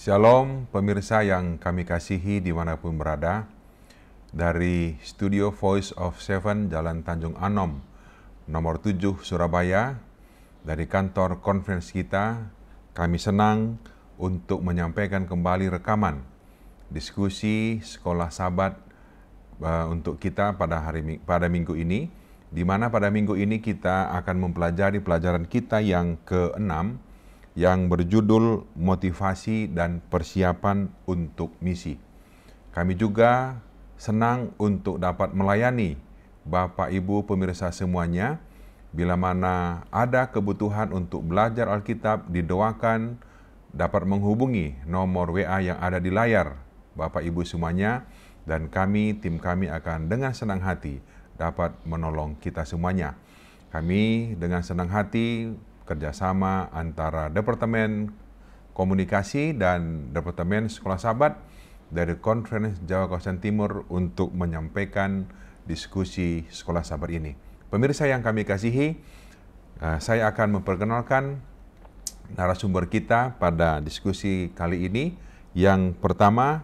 Shalom pemirsa yang kami kasihi dimanapun berada. Dari Studio Voice of Seven Jalan Tanjung Anom nomor 7 Surabaya, dari kantor conference kita, kami senang untuk menyampaikan kembali rekaman diskusi Sekolah Sabat untuk kita pada minggu ini, di mana pada minggu ini kita akan mempelajari pelajaran kita yang ke-6 yang berjudul Motivasi dan Persiapan untuk Misi. Kami juga senang untuk dapat melayani Bapak Ibu pemirsa semuanya. Bila mana ada kebutuhan untuk belajar Alkitab, didoakan dapat menghubungi nomor WA yang ada di layar Bapak Ibu semuanya, dan tim kami akan dengan senang hati dapat menolong kita semuanya. Kami dengan senang hati kerjasama antara Departemen Komunikasi dan Departemen Sekolah Sabat dari Konferensi Jawa Kawasan Timur untuk menyampaikan diskusi Sekolah Sabat ini. Pemirsa yang kami kasihi, saya akan memperkenalkan narasumber kita pada diskusi kali ini. Yang pertama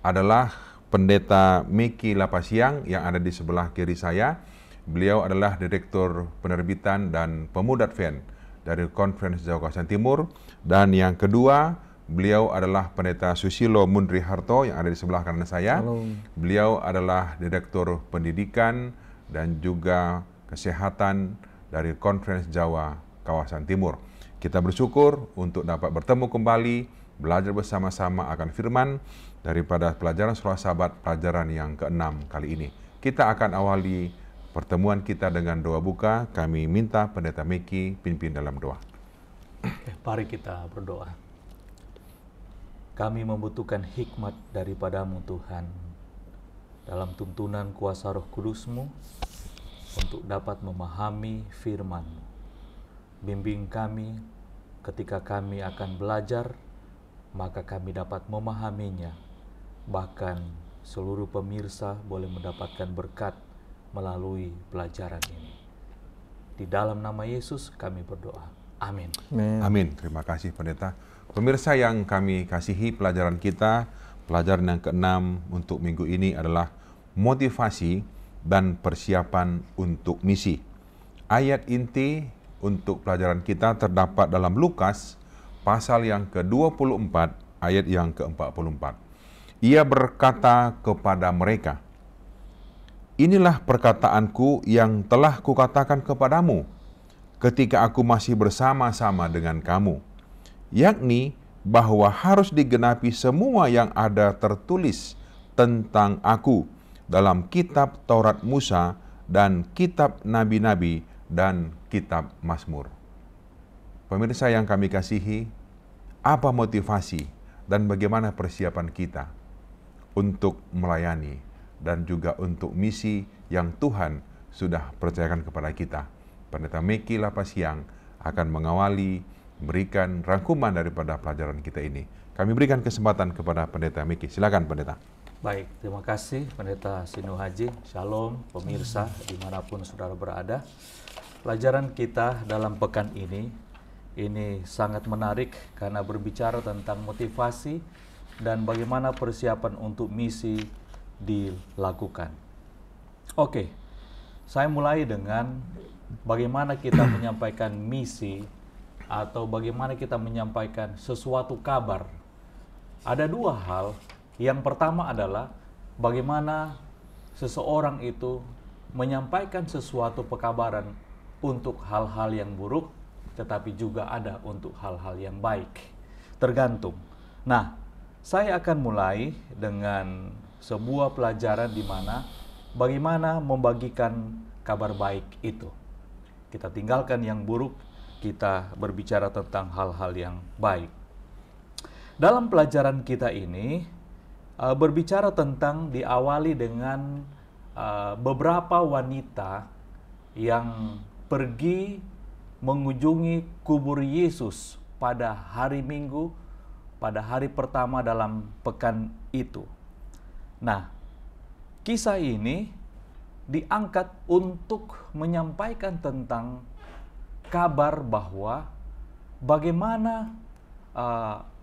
adalah Pendeta Miki Lapasiang yang ada di sebelah kiri saya. Beliau adalah Direktur Penerbitan dan Pemuda Advent dari Konferensi Jawa Kawasan Timur. Dan yang kedua, beliau adalah Pendeta Susilo Mundri Harto yang ada di sebelah kanan saya. Halo. Beliau adalah Direktur Pendidikan dan juga Kesehatan dari Konferensi Jawa Kawasan Timur. Kita bersyukur untuk dapat bertemu kembali, belajar bersama-sama akan firman daripada pelajaran Sekolah Sabat pelajaran yang ke-6 kali ini. Kita akan awali pertemuan kita dengan doa buka. Kami minta Pendeta Miki pimpin dalam doa. Mari kita berdoa. Kami membutuhkan hikmat daripada-Mu Tuhan, dalam tuntunan kuasa Roh Kudus-Mu, untuk dapat memahami firman-Mu. Bimbing kami ketika kami akan belajar, maka kami dapat memahaminya. Bahkan seluruh pemirsa boleh mendapatkan berkat melalui pelajaran ini. Di dalam nama Yesus kami berdoa. Amin. Amin. Terima kasih Pendeta. Pemirsa yang kami kasihi, pelajaran kita, pelajaran yang ke-6 untuk minggu ini adalah motivasi dan persiapan untuk misi. Ayat inti untuk pelajaran kita terdapat dalam Lukas pasal yang ke-24 ayat yang ke-44. Ia berkata kepada mereka, "Inilah perkataanku yang telah kukatakan kepadamu ketika aku masih bersama-sama dengan kamu, yakni bahwa harus digenapi semua yang ada tertulis tentang aku dalam kitab Taurat Musa dan kitab Nabi-Nabi dan kitab Mazmur." Pemirsa yang kami kasihi, apa motivasi dan bagaimana persiapan kita untuk melayani dan juga untuk misi yang Tuhan sudah percayakan kepada kita? Pendeta Miki Lapasiang akan mengawali, berikan rangkuman daripada pelajaran kita ini. Kami berikan kesempatan kepada Pendeta Miki. Silakan Pendeta. Baik, terima kasih Pendeta Sinu Haji. Shalom pemirsa dimanapun saudara berada. Pelajaran kita dalam pekan ini sangat menarik karena berbicara tentang motivasi dan bagaimana persiapan untuk misi dilakukan. Oke, saya mulai dengan bagaimana kita menyampaikan misi atau bagaimana kita menyampaikan sesuatu kabar. Ada dua hal. Yang pertama adalah bagaimana seseorang itu menyampaikan sesuatu pekabaran untuk hal-hal yang buruk, tetapi juga ada untuk hal-hal yang baik. Tergantung. Nah, saya akan mulai dengan sebuah pelajaran di mana bagaimana membagikan kabar baik itu. Kita tinggalkan yang buruk, kita berbicara tentang hal-hal yang baik. Dalam pelajaran kita ini, berbicara tentang diawali dengan beberapa wanita yang pergi mengunjungi kubur Yesus pada hari Minggu, pada hari pertama dalam pekan itu. Nah, kisah ini diangkat untuk menyampaikan tentang kabar bahwa bagaimana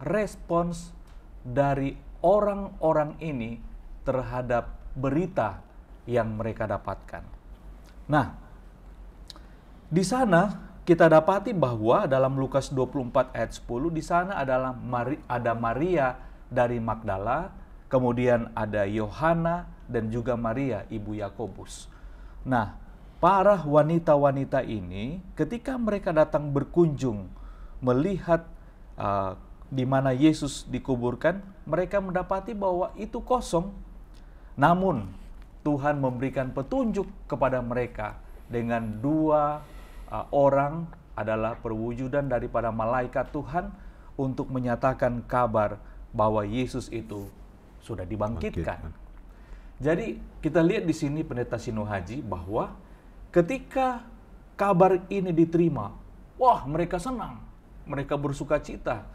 respons dari orang-orang ini terhadap berita yang mereka dapatkan. Nah, di sana kita dapati bahwa dalam Lukas 24 ayat 10 di sana ada Maria dari Magdala, kemudian ada Yohana dan juga Maria ibu Yakobus. Nah, para wanita-wanita ini ketika mereka datang berkunjung melihat di mana Yesus dikuburkan, mereka mendapati bahwa itu kosong. Namun Tuhan memberikan petunjuk kepada mereka dengan dua orang adalah perwujudan daripada malaikat Tuhan untuk menyatakan kabar bahwa Yesus itu sudah dibangkitkan. Jadi kita lihat di sini Pendeta Sino Haji bahwa ketika kabar ini diterima, wah mereka senang, mereka bersuka cita.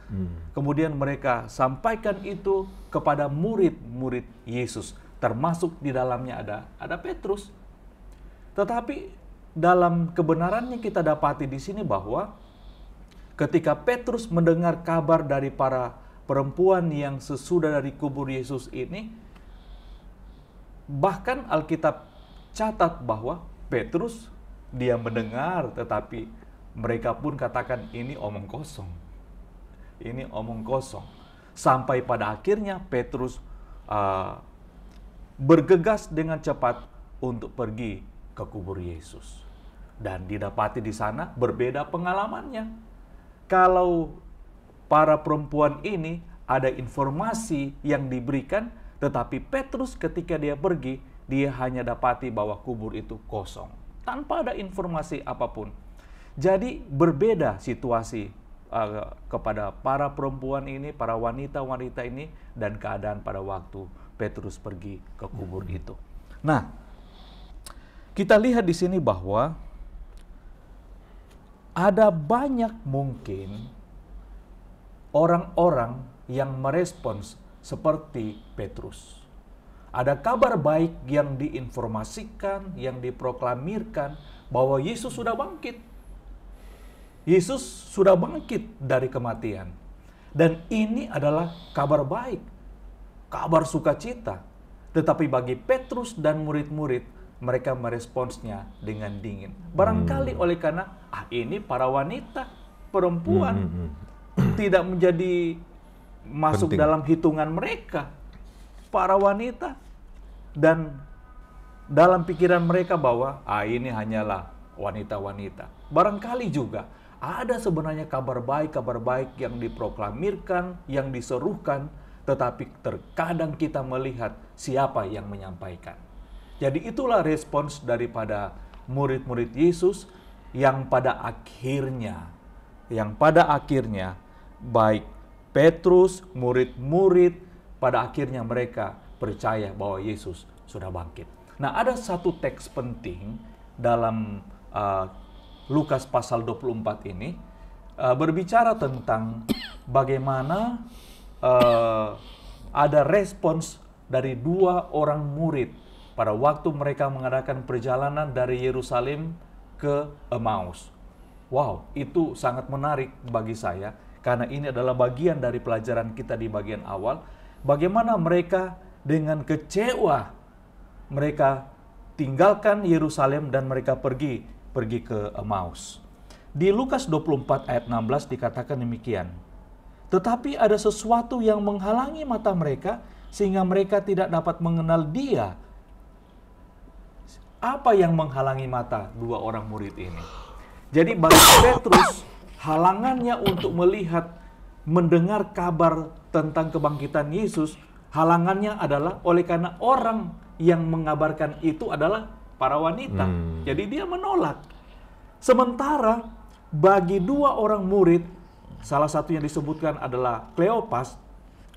Kemudian mereka sampaikan itu kepada murid-murid Yesus, termasuk di dalamnya ada Petrus. Tetapi dalam kebenarannya kita dapati di sini bahwa ketika Petrus mendengar kabar dari para perempuan yang sesudah dari kubur Yesus ini, bahkan Alkitab catat bahwa Petrus dia mendengar, tetapi mereka pun katakan ini omong kosong. Ini omong kosong. Sampai pada akhirnya Petrus bergegas dengan cepat untuk pergi ke kubur Yesus. Dan didapati di sana berbeda pengalamannya. Kalau para perempuan ini ada informasi yang diberikan, tetapi Petrus ketika dia pergi, dia hanya dapati bahwa kubur itu kosong, tanpa ada informasi apapun. Jadi berbeda situasi kepada para perempuan ini, para wanita-wanita ini, dan keadaan pada waktu Petrus pergi ke kubur itu. Nah, kita lihat di sini bahwa ada banyak mungkin orang-orang yang merespons seperti Petrus. Ada kabar baik yang diinformasikan, yang diproklamirkan bahwa Yesus sudah bangkit. Yesus sudah bangkit dari kematian. Dan ini adalah kabar baik, kabar sukacita. Tetapi bagi Petrus dan murid-murid, mereka meresponsnya dengan dingin. Barangkali oleh karena ini para wanita, perempuan tidak menjadi masuk penting dalam hitungan mereka. Para wanita, dan dalam pikiran mereka bahwa ini hanyalah wanita-wanita. Barangkali juga ada sebenarnya kabar baik yang diproklamirkan, yang diserukan, tetapi terkadang kita melihat siapa yang menyampaikan. Jadi itulah respons daripada murid-murid Yesus yang pada akhirnya baik Petrus, murid-murid, pada akhirnya mereka percaya bahwa Yesus sudah bangkit. Nah, ada satu teks penting dalam Lukas pasal 24 ini, berbicara tentang bagaimana ada respons dari dua orang murid pada waktu mereka mengadakan perjalanan dari Yerusalem ke Emmaus. Wow, itu sangat menarik bagi saya, karena ini adalah bagian dari pelajaran kita di bagian awal. Bagaimana mereka dengan kecewa, mereka tinggalkan Yerusalem dan mereka pergi ke Emmaus. Di Lukas 24 ayat 16 dikatakan demikian. Tetapi ada sesuatu yang menghalangi mata mereka, sehingga mereka tidak dapat mengenal Dia. Apa yang menghalangi mata dua orang murid ini? Jadi bagi Petrus, halangannya untuk melihat, mendengar kabar tentang kebangkitan Yesus, halangannya adalah oleh karena orang yang mengabarkan itu adalah para wanita. Jadi dia menolak. Sementara bagi dua orang murid, salah satu yang disebutkan adalah Kleopas,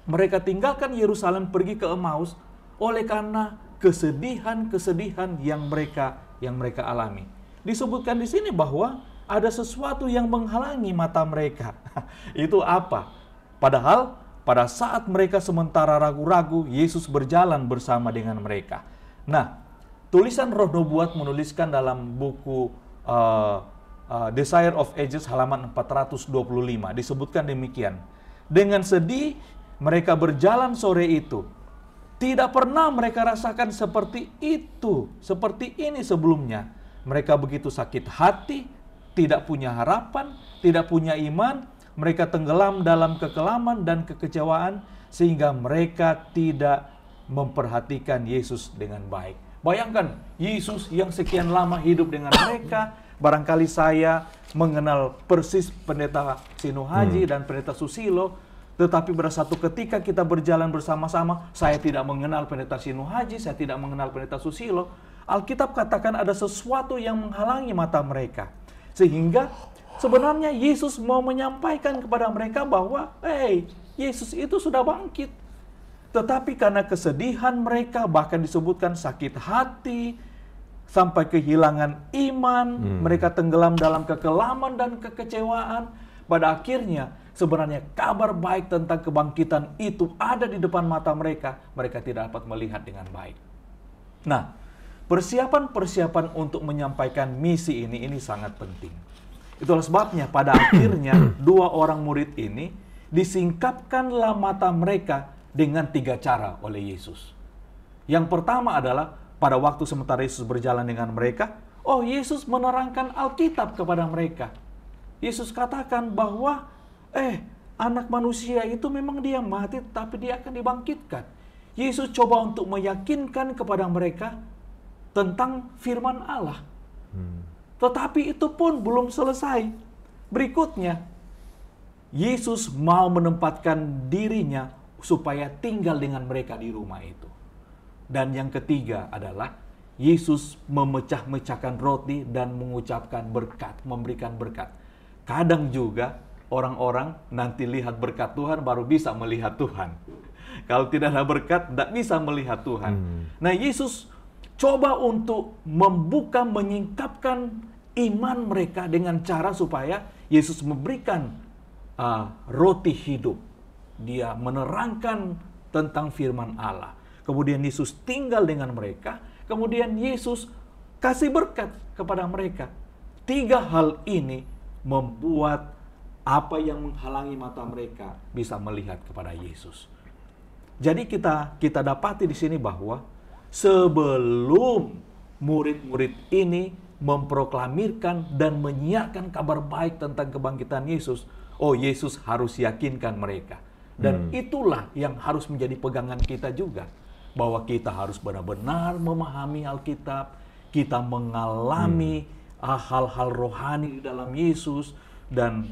mereka tinggalkan Yerusalem pergi ke Emmaus oleh karena kesedihan-kesedihan yang mereka alami. Disebutkan di sini bahwa ada sesuatu yang menghalangi mata mereka. Itu apa? Padahal pada saat mereka sementara ragu-ragu, Yesus berjalan bersama dengan mereka. Nah, tulisan Roh Nubuat menuliskan dalam buku Desire of Ages halaman 425 disebutkan demikian. Dengan sedih mereka berjalan sore itu. Tidak pernah mereka rasakan seperti itu, seperti ini sebelumnya. Mereka begitu sakit hati, tidak punya harapan, tidak punya iman. Mereka tenggelam dalam kekelaman dan kekecewaan sehingga mereka tidak memperhatikan Yesus dengan baik. Bayangkan, Yesus yang sekian lama hidup dengan mereka. Barangkali saya mengenal persis Pendeta Sinuhaji dan Pendeta Susilo, tetapi pada satu ketika kita berjalan bersama-sama, saya tidak mengenal Pendeta Sinuhaji, saya tidak mengenal Pendeta Susilo. Alkitab katakan ada sesuatu yang menghalangi mata mereka. Sehingga sebenarnya Yesus mau menyampaikan kepada mereka bahwa, Yesus itu sudah bangkit. Tetapi karena kesedihan mereka, bahkan disebutkan sakit hati, sampai kehilangan iman, mereka tenggelam dalam kekelaman dan kekecewaan. Pada akhirnya, sebenarnya kabar baik tentang kebangkitan itu ada di depan mata mereka. Mereka tidak dapat melihat dengan baik. Nah, persiapan-persiapan untuk menyampaikan misi ini sangat penting. Itulah sebabnya pada akhirnya dua orang murid ini disingkapkanlah mata mereka dengan 3 cara oleh Yesus. Yang pertama adalah pada waktu sementara Yesus berjalan dengan mereka, Yesus menerangkan Alkitab kepada mereka. Yesus katakan bahwa anak manusia itu memang dia mati, tapi dia akan dibangkitkan. Yesus coba untuk meyakinkan kepada mereka tentang firman Allah. Tetapi itu pun belum selesai. Berikutnya, Yesus mau menempatkan dirinya supaya tinggal dengan mereka di rumah itu. Dan yang ketiga adalah Yesus memecah-mecahkan roti dan mengucapkan berkat, memberikan berkat. Kadang juga orang-orang nanti lihat berkat Tuhan baru bisa melihat Tuhan. Kalau tidak ada berkat, tidak bisa melihat Tuhan. Nah, Yesus coba untuk membuka, menyingkapkan iman mereka dengan cara supaya Yesus memberikan roti hidup. Dia menerangkan tentang firman Allah. Kemudian Yesus tinggal dengan mereka. Kemudian Yesus kasih berkat kepada mereka. 3 hal ini membuat apa yang menghalangi mata mereka bisa melihat kepada Yesus. Jadi kita dapati di sini bahwa sebelum murid-murid ini memproklamirkan dan menyiarkan kabar baik tentang kebangkitan Yesus, Yesus harus yakinkan mereka. Dan itulah yang harus menjadi pegangan kita juga. Bahwa kita harus benar-benar memahami Alkitab, kita mengalami hal-hal rohani di dalam Yesus, dan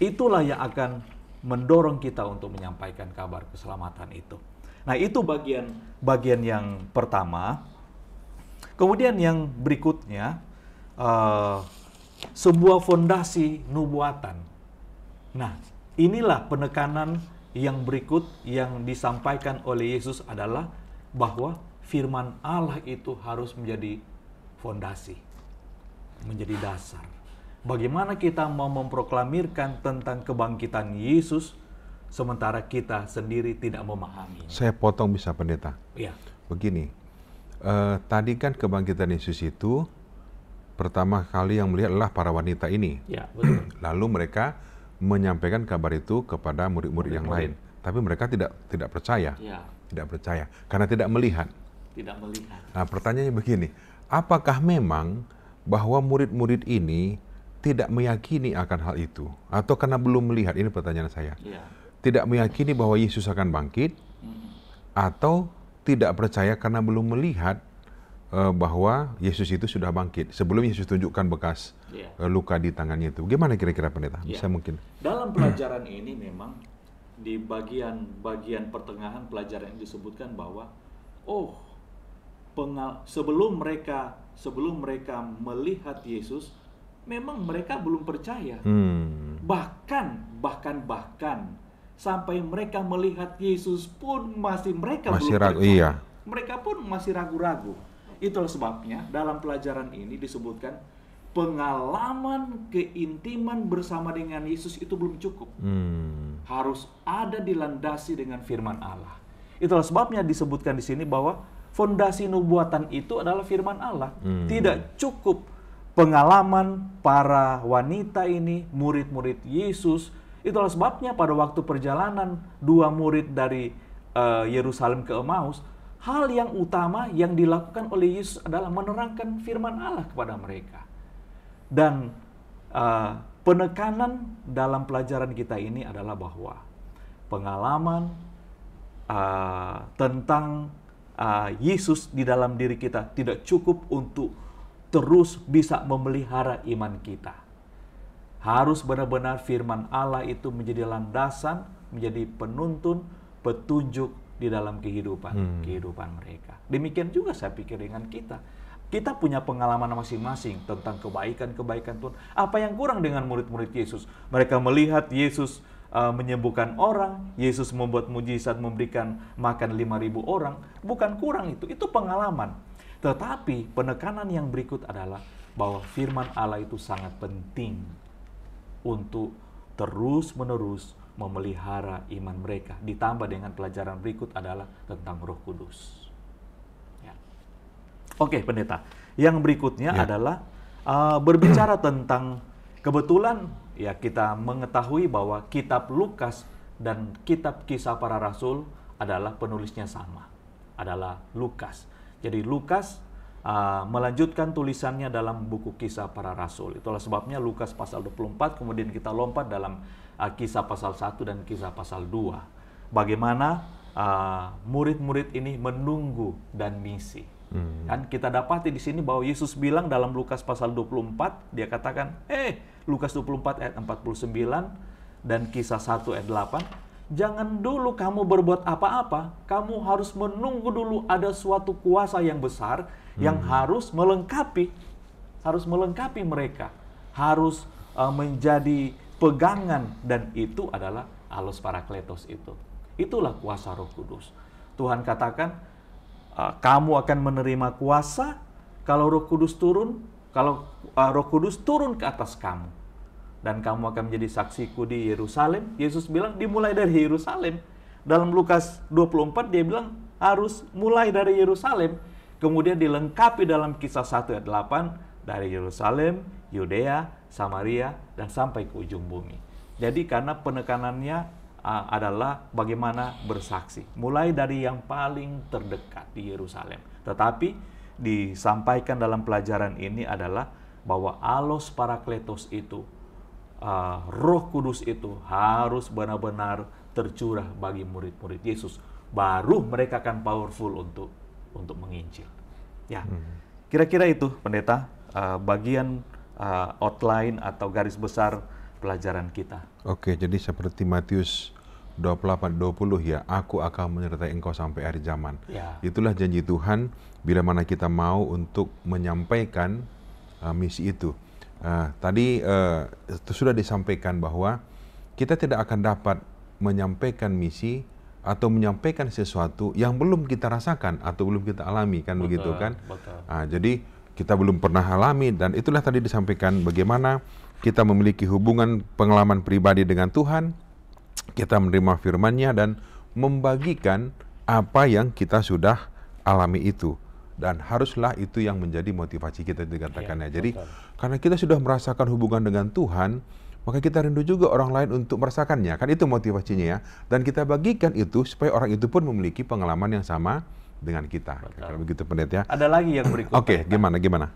itulah yang akan mendorong kita untuk menyampaikan kabar keselamatan itu. Nah, itu bagian yang pertama. Kemudian yang berikutnya, sebuah fondasi nubuatan. Nah, inilah penekanan yang berikut yang disampaikan oleh Yesus adalah bahwa firman Allah itu harus menjadi fondasi, menjadi dasar. Bagaimana kita mau memproklamirkan tentang kebangkitan Yesus sementara kita sendiri tidak memahami? Saya potong bisa, Pendeta? Ya. Begini, tadi kan kebangkitan Yesus itu pertama kali yang melihat adalah para wanita ini. Ya, betul. Lalu mereka menyampaikan kabar itu kepada murid-murid yang lain. Tapi mereka tidak percaya. Ya. Tidak percaya karena tidak melihat. Tidak melihat. Nah, pertanyaannya begini, apakah memang bahwa murid-murid ini tidak meyakini akan hal itu atau karena belum melihat? Ini pertanyaan saya. Ya. Tidak meyakini bahwa Yesus akan bangkit atau tidak percaya karena belum melihat bahwa Yesus itu sudah bangkit sebelum Yesus tunjukkan bekas luka di tangannya itu. Gimana kira-kira, Pendeta? Bisa mungkin. Dalam pelajaran ini memang di bagian pertengahan pelajaran ini disebutkan bahwa sebelum mereka melihat Yesus, memang mereka belum percaya. Bahkan sampai mereka melihat Yesus pun mereka Masih belum ragu, percaya. iya. Mereka pun masih ragu-ragu. Itulah sebabnya dalam pelajaran ini disebutkan pengalaman keintiman bersama dengan Yesus itu belum cukup. Harus ada dilandasi dengan firman Allah. Itulah sebabnya disebutkan di sini bahwa fondasi nubuatan itu adalah firman Allah. Tidak cukup pengalaman para wanita ini, murid-murid Yesus. Itulah sebabnya pada waktu perjalanan dua murid dari Yerusalem ke Emmaus, hal yang utama yang dilakukan oleh Yesus adalah menerangkan firman Allah kepada mereka. Dan penekanan dalam pelajaran kita ini adalah bahwa pengalaman tentang Yesus di dalam diri kita tidak cukup untuk terus bisa memelihara iman kita. Harus benar-benar firman Allah itu menjadi landasan, menjadi penuntun, petunjuk di dalam kehidupan mereka. Demikian juga saya pikir dengan kita. Kita punya pengalaman masing-masing tentang kebaikan-kebaikan Tuhan. Apa yang kurang dengan murid-murid Yesus? Mereka melihat Yesus menyembuhkan orang, Yesus membuat mujizat, memberikan makan 5.000 orang. Bukan kurang itu pengalaman. Tetapi penekanan yang berikut adalah bahwa firman Allah itu sangat penting untuk terus-menerus memelihara iman mereka. Ditambah dengan pelajaran berikut adalah tentang Roh Kudus. Ya. Oke, pendeta. Yang berikutnya adalah berbicara tentang kebetulan ya kita mengetahui bahwa kitab Lukas dan kitab Kisah Para Rasul adalah penulisnya sama, adalah Lukas. Jadi Lukas melanjutkan tulisannya dalam buku Kisah Para Rasul. Itulah sebabnya Lukas pasal 24, kemudian kita lompat dalam Kisah pasal 1 dan Kisah pasal 2. Bagaimana murid-murid ini menunggu dan misi. Kan kita dapati di sini bahwa Yesus bilang dalam Lukas pasal 24, dia katakan, Lukas 24 ayat 49 dan Kisah 1 ayat 8, jangan dulu kamu berbuat apa-apa, kamu harus menunggu dulu ada suatu kuasa yang besar yang harus melengkapi mereka, harus menjadi pegangan, dan itu adalah allos parakletos itu. Itulah kuasa Roh Kudus. Tuhan katakan, kamu akan menerima kuasa kalau Roh Kudus turun, kalau Roh Kudus turun ke atas kamu. Dan kamu akan menjadi saksiku di Yerusalem. Yesus bilang dimulai dari Yerusalem. Dalam Lukas 24 dia bilang harus mulai dari Yerusalem. Kemudian dilengkapi dalam Kisah 1 ayat 8 dari Yerusalem, Yudea, Samaria, dan sampai ke ujung bumi. Jadi karena penekanannya adalah bagaimana bersaksi. Mulai dari yang paling terdekat di Yerusalem. Tetapi disampaikan dalam pelajaran ini adalah bahwa allos parakletos itu, Roh Kudus itu harus benar-benar tercurah bagi murid-murid Yesus. Baru mereka akan powerful untuk menginjil. Ya, kira-kira itu pendeta bagian outline atau garis besar pelajaran kita. Oke, jadi seperti Matius 28:20 ya, aku akan menyertai engkau sampai akhir zaman. Ya. Itulah janji Tuhan bila mana kita mau untuk menyampaikan misi itu. Tadi sudah disampaikan bahwa kita tidak akan dapat menyampaikan misi atau menyampaikan sesuatu yang belum kita rasakan atau belum kita alami, kan begitu kan? Betul. Jadi kita belum pernah alami, dan itulah tadi disampaikan bagaimana kita memiliki hubungan pengalaman pribadi dengan Tuhan, kita menerima firman-Nya dan membagikan apa yang kita sudah alami itu. Dan haruslah itu yang menjadi motivasi kita dikatakannya. Jadi karena kita sudah merasakan hubungan dengan Tuhan, maka kita rindu juga orang lain untuk merasakannya. Kan itu motivasinya ya. Dan kita bagikan itu supaya orang itu pun memiliki pengalaman yang sama dengan kita. Kalau begitu pendeta ya. Ada lagi yang berikutnya. Oke, gimana?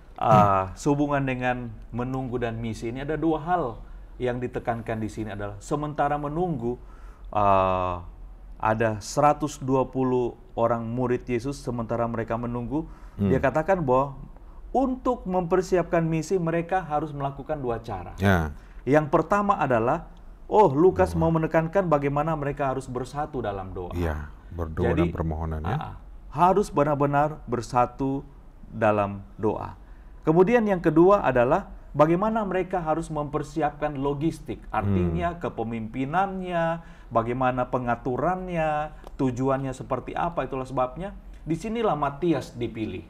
Sehubungan dengan menunggu dan misi ini ada dua hal yang ditekankan di sini adalah sementara menunggu ada 120 orang murid Yesus sementara mereka menunggu. Dia katakan bahwa untuk mempersiapkan misi mereka harus melakukan dua cara. Ya. Yang pertama adalah Lukas mau menekankan bagaimana mereka harus bersatu dalam doa. Iya, berdoa dan permohonan ya. Harus benar-benar bersatu dalam doa. Kemudian yang kedua adalah bagaimana mereka harus mempersiapkan logistik, artinya kepemimpinannya, bagaimana pengaturannya, tujuannya seperti apa. Itulah sebabnya disinilah Matias dipilih.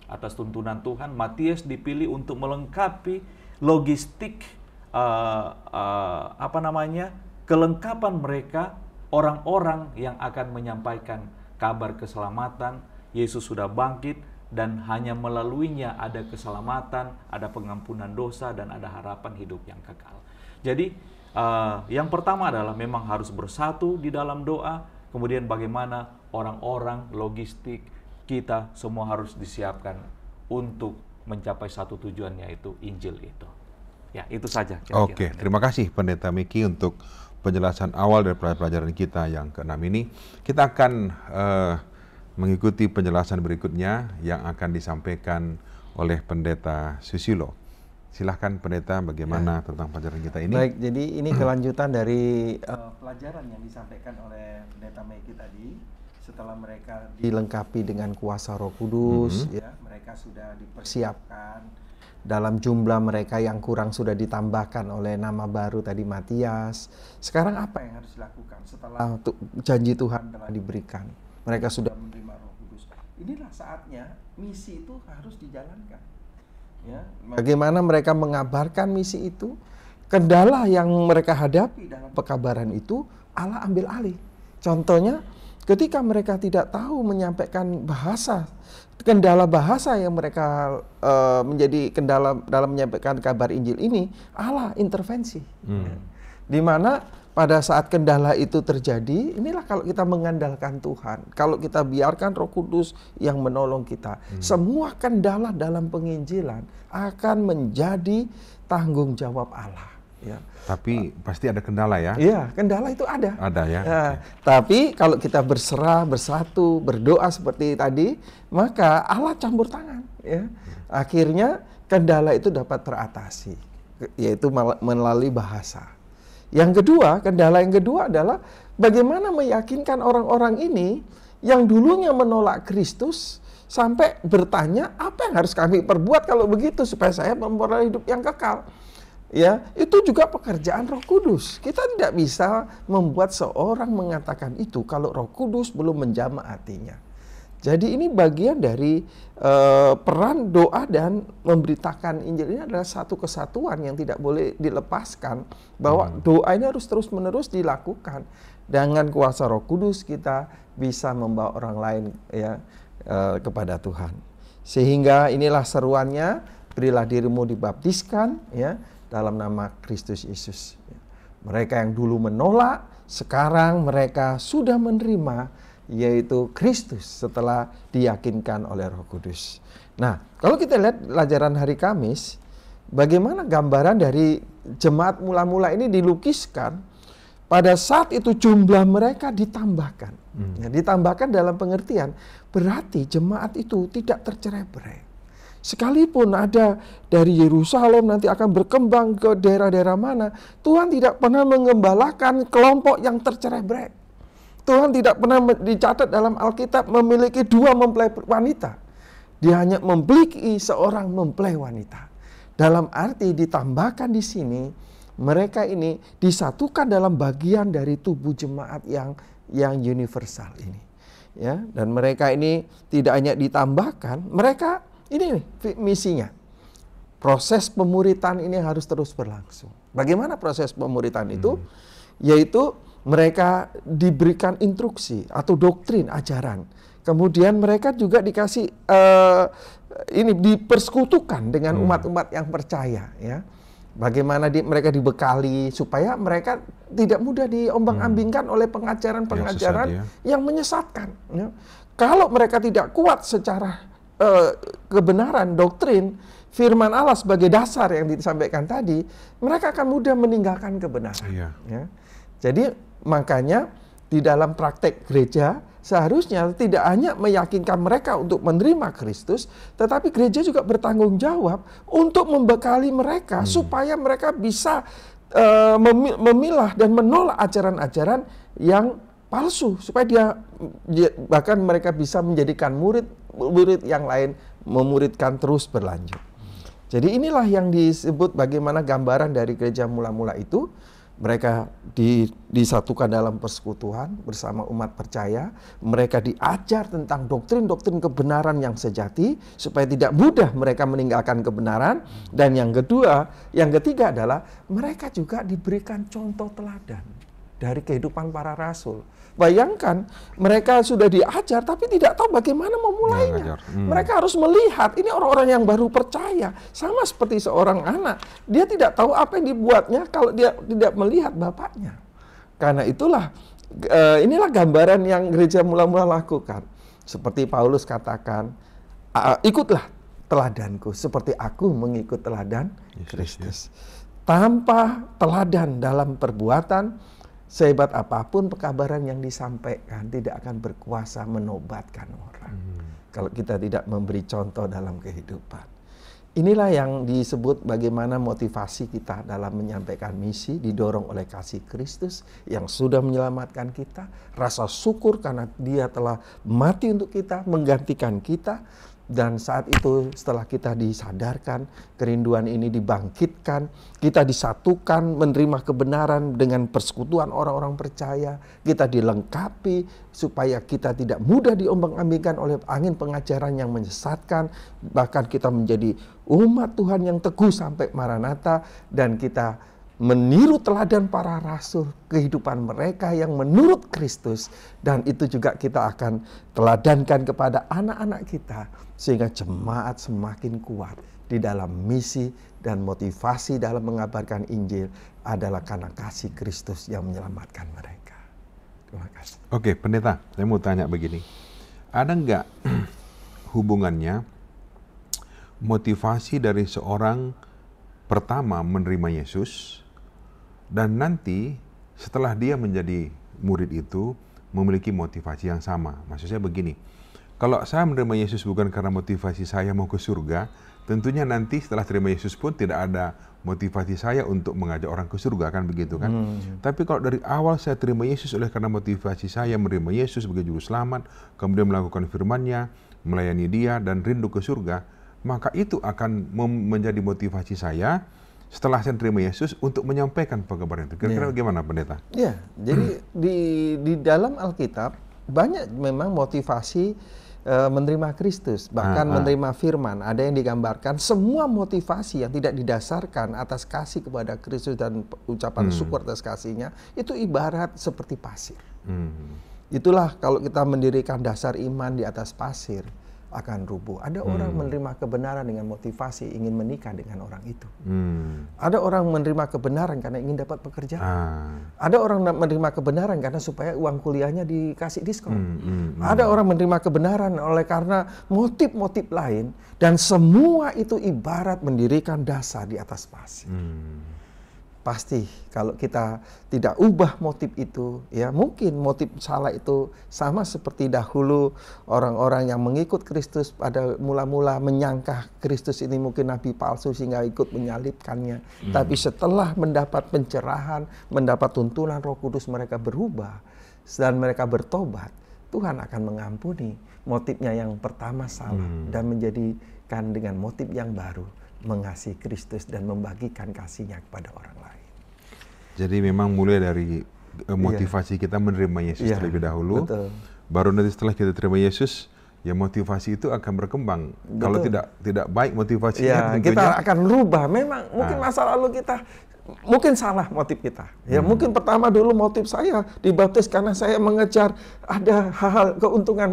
Atas tuntunan Tuhan, Matias dipilih untuk melengkapi logistik kelengkapan mereka, orang-orang yang akan menyampaikan kabar keselamatan. Yesus sudah bangkit dan hanya melaluinya ada keselamatan, ada pengampunan dosa, dan ada harapan hidup yang kekal. Jadi yang pertama adalah memang harus bersatu di dalam doa. Kemudian bagaimana orang-orang, logistik kita semua harus disiapkan untuk mencapai satu tujuan, yaitu Injil itu. Ya, itu saja. Oke, terima kasih Pendeta Miki untuk penjelasan awal dari pelajaran kita yang ke-6 ini. Kita akan mengikuti penjelasan berikutnya yang akan disampaikan oleh Pendeta Susilo. Silahkan Pendeta, bagaimana tentang pelajaran kita ini? Baik, jadi ini kelanjutan dari pelajaran yang disampaikan oleh Pendeta Miki tadi. Setelah mereka dilengkapi dengan kuasa Roh Kudus, ya, mereka sudah dipersiapkan. Dalam jumlah mereka yang kurang sudah ditambahkan oleh nama baru tadi Matias. Sekarang apa yang harus dilakukan setelah janji Tuhan telah diberikan? Mereka sudah menerima Roh Kudus. Inilah saatnya misi itu harus dijalankan. Ya, bagaimana mereka mengabarkan misi itu? Kendala yang mereka hadapi dalam pekabaran itu Allah ambil alih. Contohnya, ketika mereka tidak tahu menyampaikan bahasa, kendala bahasa yang mereka menjadi kendala dalam menyampaikan kabar Injil ini, Allah intervensi. Di mana pada saat kendala itu terjadi, inilah kalau kita mengandalkan Tuhan, kalau kita biarkan Roh Kudus yang menolong kita, semua kendala dalam penginjilan akan menjadi tanggung jawab Allah. Ya. Tapi pasti ada kendala ya? Iya, kendala itu ada. Ada ya. Tapi kalau kita berserah, bersatu, berdoa seperti tadi, maka Allah campur tangan. Ya. Akhirnya kendala itu dapat teratasi, yaitu melalui bahasa. Yang kedua, kendala yang kedua adalah bagaimana meyakinkan orang-orang ini yang dulunya menolak Kristus sampai bertanya, apa yang harus kami perbuat kalau begitu supaya saya memperoleh hidup yang kekal. Ya, itu juga pekerjaan Roh Kudus. Kita tidak bisa membuat seorang mengatakan itu kalau Roh Kudus belum menjamah hatinya. Jadi ini bagian dari peran doa dan memberitakan Injil. Ini adalah satu kesatuan yang tidak boleh dilepaskan, bahwa doa ini harus terus-menerus dilakukan. Dengan kuasa Roh Kudus kita bisa membawa orang lain ya kepada Tuhan. Sehingga inilah seruannya, berilah dirimu dibaptiskan ya dalam nama Kristus Yesus. Mereka yang dulu menolak, sekarang mereka sudah menerima, yaitu Kristus setelah diyakinkan oleh Roh Kudus. Nah, kalau kita lihat pelajaran hari Kamis, bagaimana gambaran dari jemaat mula-mula ini dilukiskan. Pada saat itu jumlah mereka ditambahkan. Ya, ditambahkan dalam pengertian, berarti jemaat itu tidak tercerai-berai. Sekalipun ada dari Yerusalem nanti akan berkembang ke daerah-daerah mana, Tuhan tidak pernah mengembalakan kelompok yang tercerai-berai. Tuhan tidak pernah dicatat dalam Alkitab memiliki 2 mempelai wanita. Dia hanya memiliki seorang mempelai wanita. Dalam arti ditambahkan di sini, mereka ini disatukan dalam bagian dari tubuh jemaat yang universal ini. Ya, dan mereka ini tidak hanya ditambahkan, mereka ini nih misinya. Proses pemuritan ini harus terus berlangsung. Bagaimana proses pemuritan itu? Yaitu mereka diberikan instruksi atau doktrin, ajaran. Kemudian mereka juga dikasih dipersekutukan dengan umat-umat yang percaya, ya. Bagaimana mereka dibekali supaya mereka tidak mudah diombang-ambingkan oleh pengajaran-pengajaran yang menyesatkan. Ya. Kalau mereka tidak kuat secara kebenaran, doktrin, firman Allah sebagai dasar yang disampaikan tadi, mereka akan mudah meninggalkan kebenaran. Ya. Jadi makanya di dalam praktek gereja seharusnya tidak hanya meyakinkan mereka untuk menerima Kristus, tetapi gereja juga bertanggung jawab untuk membekali mereka supaya mereka bisa memilah dan menolak ajaran-ajaran yang palsu, supaya bahkan mereka bisa menjadikan murid yang lain, memuridkan terus berlanjut. Jadi inilah yang disebut bagaimana gambaran dari gereja mula-mula itu. Mereka disatukan dalam persekutuan bersama umat percaya. Mereka diajar tentang doktrin-doktrin kebenaran yang sejati supaya tidak mudah mereka meninggalkan kebenaran. Dan yang ketiga adalah mereka juga diberikan contoh teladan dari kehidupan para rasul. Bayangkan, mereka sudah diajar tapi tidak tahu bagaimana memulainya. Mereka harus melihat, ini orang-orang yang baru percaya. Sama seperti seorang anak. Dia tidak tahu apa yang dibuatnya kalau dia tidak melihat bapaknya. Karena inilah gambaran yang gereja mula-mula lakukan. Seperti Paulus katakan, ikutlah teladanku seperti aku mengikut teladan Kristus. Tanpa teladan dalam perbuatan, sehebat apapun pekabaran yang disampaikan tidak akan berkuasa menobatkan orang. Kalau kita tidak memberi contoh dalam kehidupan. Inilah yang disebut bagaimana motivasi kita dalam menyampaikan misi didorong oleh kasih Kristus yang sudah menyelamatkan kita. Rasa syukur karena Dia telah mati untuk kita, menggantikan kita. Dan saat itu setelah kita disadarkan, kerinduan ini dibangkitkan, kita disatukan menerima kebenaran dengan persekutuan orang-orang percaya, kita dilengkapi supaya kita tidak mudah diombang-ambingkan oleh angin pengajaran yang menyesatkan, bahkan kita menjadi umat Tuhan yang teguh sampai Maranatha, dan kita meniru teladan para rasul, kehidupan mereka yang menurut Kristus, dan itu juga kita akan teladankan kepada anak-anak kita sehingga jemaat semakin kuat di dalam misi dan motivasi dalam mengabarkan Injil adalah karena kasih Kristus yang menyelamatkan mereka. Terima kasih. Oke, pendeta, saya mau tanya begini. Ada nggak hubungannya motivasi dari seorang pertama menerima Yesus dan nanti setelah dia menjadi murid itu memiliki motivasi yang sama? Maksud saya begini, kalau saya menerima Yesus bukan karena motivasi saya mau ke surga, tentunya nanti setelah terima Yesus pun tidak ada motivasi saya untuk mengajak orang ke surga, kan begitu kan? Tapi kalau dari awal saya terima Yesus oleh karena motivasi saya menerima Yesus sebagai juru selamat, kemudian melakukan firman-Nya, melayani Dia dan rindu ke surga, maka itu akan menjadi motivasi saya setelah saya terima Yesus untuk menyampaikan pekabaran itu. Kira-kira bagaimana, pendeta? Ya, jadi di dalam Alkitab banyak memang motivasi menerima Kristus, bahkan menerima firman. Ada yang digambarkan semua motivasi yang tidak didasarkan atas kasih kepada Kristus dan ucapan syukur atas kasih-Nya, itu ibarat seperti pasir. Itulah kalau kita mendirikan dasar iman di atas pasir, akan rubuh. Ada orang menerima kebenaran dengan motivasi ingin menikah dengan orang itu. Ada orang menerima kebenaran karena ingin dapat pekerjaan. Ada orang menerima kebenaran karena supaya uang kuliahnya dikasih diskon. Ada orang menerima kebenaran oleh karena motif-motif lain, dan semua itu ibarat mendirikan dasar di atas pasir. Pasti kalau kita tidak ubah motif itu, ya mungkin motif salah itu sama seperti dahulu orang-orang yang mengikut Kristus pada mula-mula menyangka Kristus ini mungkin nabi palsu sehingga ikut menyalibkannya. Tapi setelah mendapat pencerahan, mendapat tuntunan Roh Kudus, mereka berubah dan mereka bertobat. Tuhan akan mengampuni motifnya yang pertama salah dan menjadikan dengan motif yang baru, mengasihi Kristus dan membagikan kasih-Nya kepada orang lain. Jadi memang mulai dari motivasi kita menerima Yesus terlebih dahulu, baru nanti setelah kita terima Yesus, ya motivasi itu akan berkembang. Kalau tidak baik motivasinya, tentunya kita akan rubah. Memang mungkin masa lalu kita mungkin salah motif kita. Ya mungkin pertama dulu motif saya dibaptis karena saya mengejar ada hal-hal keuntungan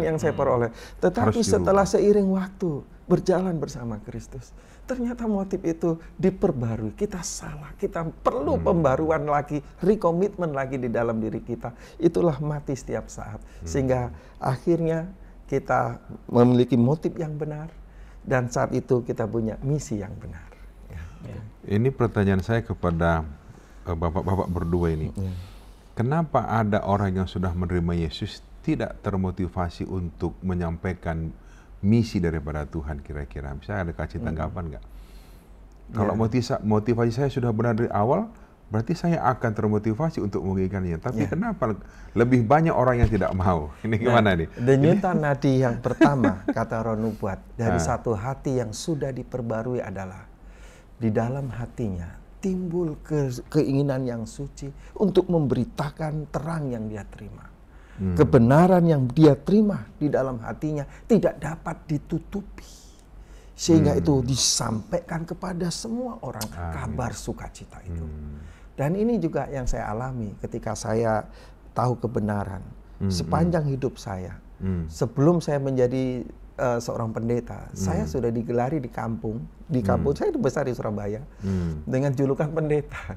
yang saya peroleh. Tetapi setelah seiring waktu berjalan bersama Kristus, ternyata motif itu diperbarui. Kita salah, kita perlu pembaruan lagi, rekomitmen lagi di dalam diri kita. Itulah mati setiap saat. Sehingga akhirnya kita memiliki motif yang benar, dan saat itu kita punya misi yang benar. Ini pertanyaan saya kepada bapak-bapak berdua ini. Kenapa ada orang yang sudah menerima Yesus tidak termotivasi untuk menyampaikan misi daripada Tuhan, kira-kira? Misalnya ada kasih tanggapan nggak? Kalau motivasi saya sudah benar dari awal, berarti saya akan termotivasi untuk membagikannya. Tapi kenapa lebih banyak orang yang tidak mau? Ini gimana nih? Denyutan nadi yang pertama, kata Roh Nubuat, dari satu hati yang sudah diperbarui adalah di dalam hatinya timbul keinginan yang suci untuk memberitakan terang yang dia terima. Kebenaran yang dia terima di dalam hatinya tidak dapat ditutupi. Sehingga itu disampaikan kepada semua orang kabar sukacita itu. Dan ini juga yang saya alami ketika saya tahu kebenaran. Sepanjang hidup saya, sebelum saya menjadi seorang pendeta, saya sudah digelari di kampung. Di kampung saya besar di Surabaya dengan julukan pendeta.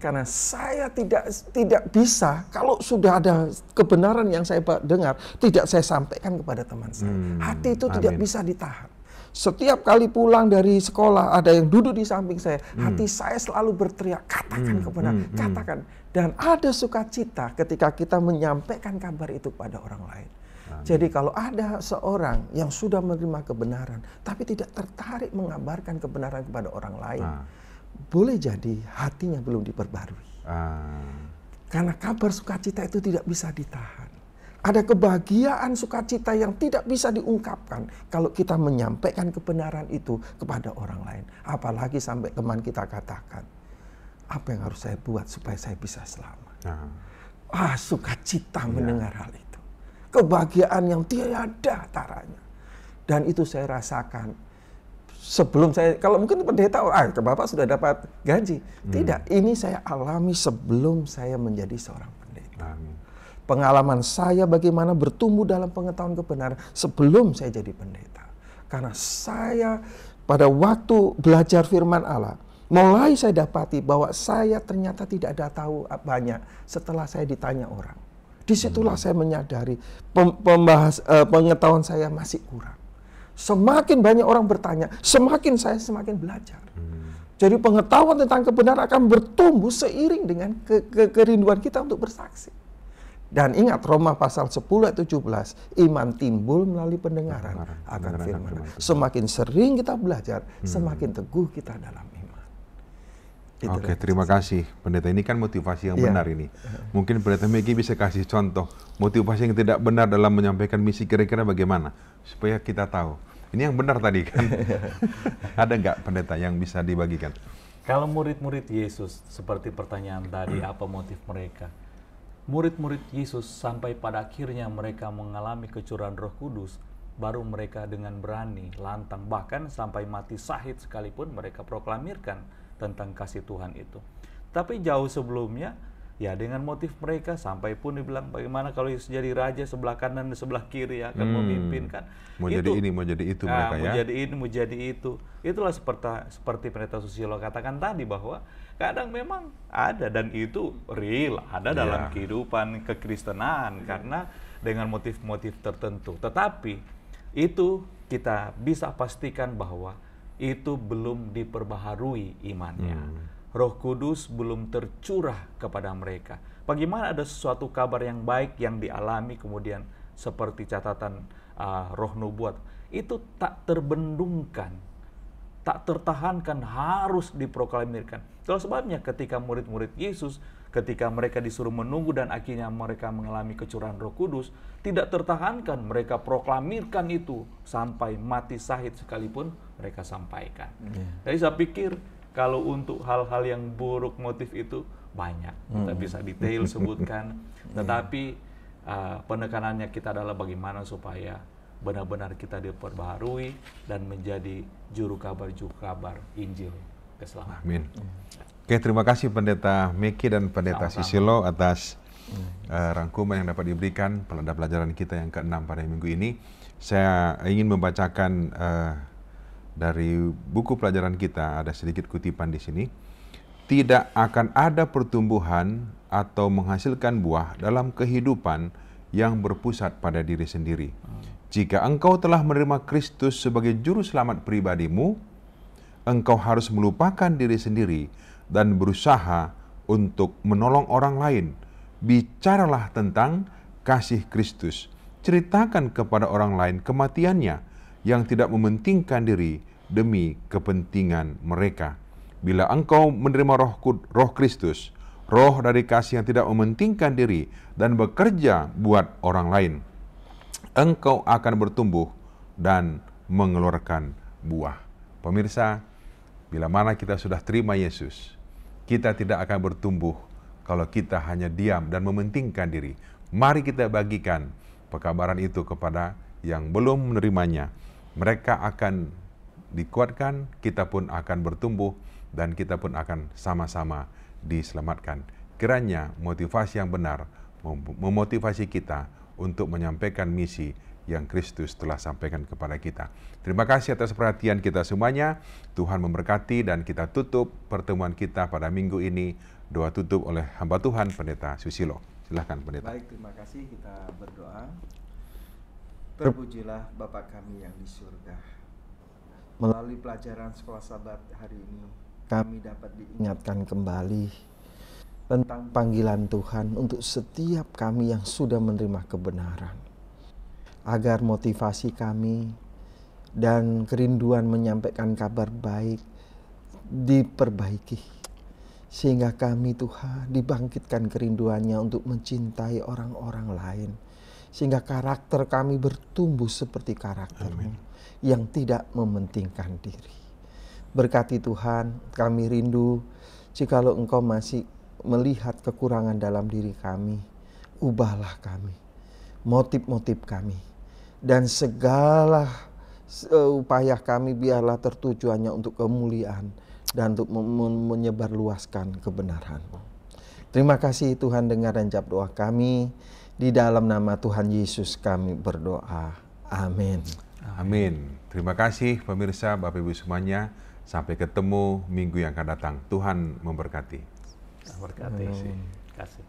Karena saya tidak bisa, kalau sudah ada kebenaran yang saya dengar, tidak saya sampaikan kepada teman saya. Hati itu tidak bisa ditahan. Setiap kali pulang dari sekolah, ada yang duduk di samping saya, hati saya selalu berteriak, katakan kebenaran, katakan. Dan ada sukacita ketika kita menyampaikan kabar itu kepada orang lain. Jadi kalau ada seorang yang sudah menerima kebenaran, tapi tidak tertarik mengabarkan kebenaran kepada orang lain, boleh jadi hatinya belum diperbarui. Karena kabar sukacita itu tidak bisa ditahan. Ada kebahagiaan sukacita yang tidak bisa diungkapkan kalau kita menyampaikan kebenaran itu kepada orang lain. Apalagi sampai teman kita katakan, apa yang harus saya buat supaya saya bisa selamat. Sukacita mendengar hal itu. Kebahagiaan yang tiada taranya. Dan itu saya rasakan sebelum saya, kalau mungkin pendeta, Bapak sudah dapat gaji. Tidak, ini saya alami sebelum saya menjadi seorang pendeta. Pengalaman saya bagaimana bertumbuh dalam pengetahuan kebenaran sebelum saya jadi pendeta. Karena saya pada waktu belajar firman Allah, mulai saya dapati bahwa saya ternyata tidak ada tahu banyak setelah saya ditanya orang. Disitulah saya menyadari pengetahuan saya masih kurang. Semakin banyak orang bertanya, semakin saya semakin belajar. Jadi pengetahuan tentang kebenaran akan bertumbuh seiring dengan kerinduan kita untuk bersaksi. Dan ingat Roma pasal 10 ayat 17, iman timbul melalui pendengaran akan firman. Semakin sering kita belajar, semakin teguh kita dalam iman. Oke, terima kasih pendeta. Ini kan motivasi yang benar ini. Mungkin pendeta Megi bisa kasih contoh motivasi yang tidak benar dalam menyampaikan misi, kira-kira bagaimana supaya kita tahu. Ini yang benar tadi kan. Ada nggak pendeta yang bisa dibagikan? Kalau murid-murid Yesus, seperti pertanyaan tadi, apa motif mereka? Murid-murid Yesus sampai pada akhirnya mereka mengalami kecurahan Roh Kudus, baru mereka dengan berani, lantang, bahkan sampai mati syahid sekalipun mereka proklamirkan tentang kasih Tuhan itu. Tapi jauh sebelumnya, ya dengan motif mereka, sampai pun dibilang bagaimana kalau jadi raja sebelah kanan dan sebelah kiri akan memimpin kan. Mau itu, jadi ini, mau jadi itu mereka ya. Mau jadi ini, mau jadi itu. Itulah seperti pendeta Susilo katakan tadi bahwa kadang memang ada dan itu real, ada dalam kehidupan kekristenan karena dengan motif-motif tertentu. Tetapi itu kita bisa pastikan bahwa itu belum diperbaharui imannya. Roh Kudus belum tercurah kepada mereka. Bagaimana ada sesuatu kabar yang baik yang dialami kemudian seperti catatan Roh Nubuat, itu tak terbendungkan, tak tertahankan, harus diproklamirkan. Itulah sebabnya ketika murid-murid Yesus, ketika mereka disuruh menunggu dan akhirnya mereka mengalami kecurahan Roh Kudus, tidak tertahankan, mereka proklamirkan itu sampai mati syahid sekalipun mereka sampaikan. Jadi saya pikir kalau untuk hal-hal yang buruk motif itu banyak, kita bisa detail sebutkan, tetapi penekanannya kita adalah bagaimana supaya benar-benar kita diperbaharui dan menjadi juru kabar Injil keselamatan. Amin. Oke, terima kasih Pendeta Meki dan Pendeta Susilo atas rangkuman yang dapat diberikan pada pelajaran kita yang ke-6 pada minggu ini. Saya ingin membacakan dari buku pelajaran kita, ada sedikit kutipan di sini. Tidak akan ada pertumbuhan atau menghasilkan buah dalam kehidupan yang berpusat pada diri sendiri. Jika engkau telah menerima Kristus sebagai juru selamat pribadimu, engkau harus melupakan diri sendiri dan berusaha untuk menolong orang lain. Bicaralah tentang kasih Kristus. Ceritakan kepada orang lain kematiannya yang tidak mementingkan diri demi kepentingan mereka. bila engkau menerima roh Kristus, roh dari kasih yang tidak mementingkan diri dan bekerja buat orang lain, engkau akan bertumbuh dan mengeluarkan buah. Pemirsa, bila mana kita sudah terima Yesus, kita tidak akan bertumbuh kalau kita hanya diam dan mementingkan diri. Mari kita bagikan pekabaran itu kepada yang belum menerimanya. Mereka akan dikuatkan, kita pun akan bertumbuh, dan kita pun akan sama-sama diselamatkan. Kiranya motivasi yang benar memotivasi kita untuk menyampaikan misi yang Kristus telah sampaikan kepada kita. Terima kasih atas perhatian kita semuanya. Tuhan memberkati, dan kita tutup pertemuan kita pada minggu ini. Doa tutup oleh hamba Tuhan Pendeta Susilo. Silahkan Pendeta. Baik, terima kasih. Kita berdoa. Terpujilah Bapa kami yang di surga. Melalui pelajaran Sekolah Sabat hari ini, kami dapat diingatkan kembali tentang panggilan Tuhan untuk setiap kami yang sudah menerima kebenaran. Agar motivasi kami dan kerinduan menyampaikan kabar baik diperbaiki. Sehingga kami Tuhan dibangkitkan kerinduannya untuk mencintai orang-orang lain. Sehingga karakter kami bertumbuh seperti karakter-Mu yang tidak mementingkan diri. Berkati Tuhan, kami rindu jikalau Engkau masih melihat kekurangan dalam diri kami, ubahlah kami, motif-motif kami, dan segala upaya kami biarlah tertujuannya untuk kemuliaan dan untuk menyebarluaskan kebenaran-Mu. Terima kasih Tuhan, dengar dan jawab doa kami. Di dalam nama Tuhan Yesus kami berdoa. Amin. Amin. Terima kasih pemirsa, Bapak Ibu semuanya. Sampai ketemu minggu yang akan datang. Tuhan memberkati. Terima kasih.